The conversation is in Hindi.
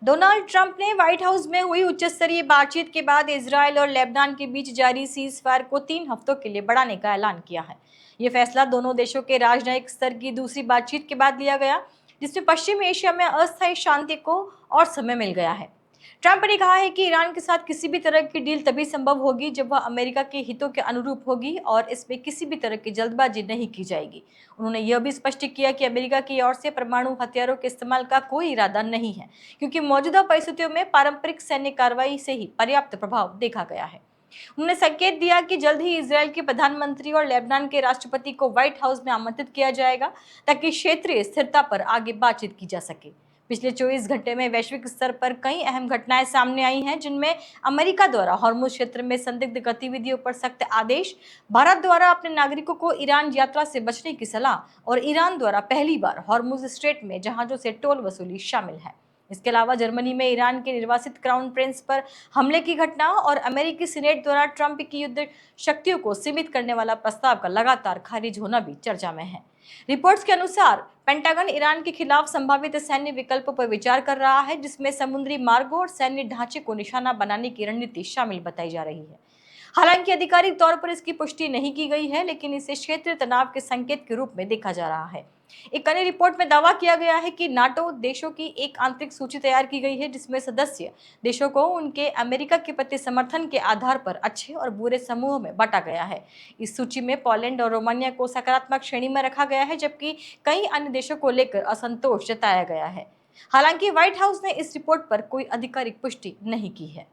डोनाल्ड ट्रंप ने व्हाइट हाउस में हुई उच्च स्तरीय बातचीत के बाद इजरायल और लेबनान के बीच जारी सीज फायर को 3 हफ्तों के लिए बढ़ाने का ऐलान किया है। यह फैसला दोनों देशों के राजनयिक स्तर की दूसरी बातचीत के बाद लिया गया, जिसमें पश्चिम एशिया में अस्थायी शांति को और समय मिल गया है। ट्रंप ने कहा है कि ईरान के साथ किसी भी तरह की डील तभी संभव होगी जब वह अमेरिका के हितों के अनुरूप होगी और इसमें किसी भी तरह की जल्दबाजी नहीं की जाएगी। उन्होंने यह भी स्पष्ट किया कि अमेरिका की ओर से परमाणु हथियारों के इस्तेमाल का कोई इरादा नहीं है, क्योंकि मौजूदा परिस्थितियों में पारंपरिक सैन्य कार्रवाई से ही पर्याप्त प्रभाव देखा गया है। उन्होंने संकेत दिया कि जल्द ही इजरायल के प्रधानमंत्री और लेबनान के राष्ट्रपति को व्हाइट हाउस में आमंत्रित किया जाएगा, ताकि क्षेत्रीय स्थिरता पर आगे बातचीत की जा सके। पिछले 24 घंटे में वैश्विक स्तर पर कई अहम घटनाएं सामने आई हैं, जिनमें अमेरिका द्वारा हॉर्मुज क्षेत्र में संदिग्ध गतिविधियों पर सख्त आदेश, भारत द्वारा अपने नागरिकों को ईरान यात्रा से बचने की सलाह और ईरान द्वारा पहली बार हॉर्मुज स्ट्रेट में जहाजों से टोल वसूली शामिल है। इसके अलावा जर्मनी में ईरान के निर्वासित क्राउन प्रिंस पर हमले की घटना और अमेरिकी सीनेट द्वारा ट्रंप की युद्ध शक्तियों को सीमित करने वाला प्रस्ताव का लगातार खारिज होना भी चर्चा में है। रिपोर्ट्स के अनुसार पेंटागन ईरान के खिलाफ संभावित सैन्य विकल्पों पर विचार कर रहा है, जिसमें समुद्री मार्गों और सैन्य ढांचे को निशाना बनाने की रणनीति शामिल बताई जा रही है। हालांकि आधिकारिक तौर पर इसकी पुष्टि नहीं की गई है, लेकिन इसे क्षेत्रीय तनाव के संकेत के रूप में देखा जा रहा है। एक अन्य रिपोर्ट में दावा किया गया है कि नाटो देशों की एक आंतरिक सूची तैयार की गई है, जिसमें सदस्य देशों को उनके अमेरिका के प्रति समर्थन के आधार पर अच्छे और बुरे समूहों में बांटा गया है। इस सूची में पोलैंड और रोमानिया को सकारात्मक श्रेणी में रखा गया है, जबकि कई अन्य देशों को लेकर असंतोष जताया गया है। हालांकि व्हाइट हाउस ने इस रिपोर्ट पर कोई आधिकारिक पुष्टि नहीं की है।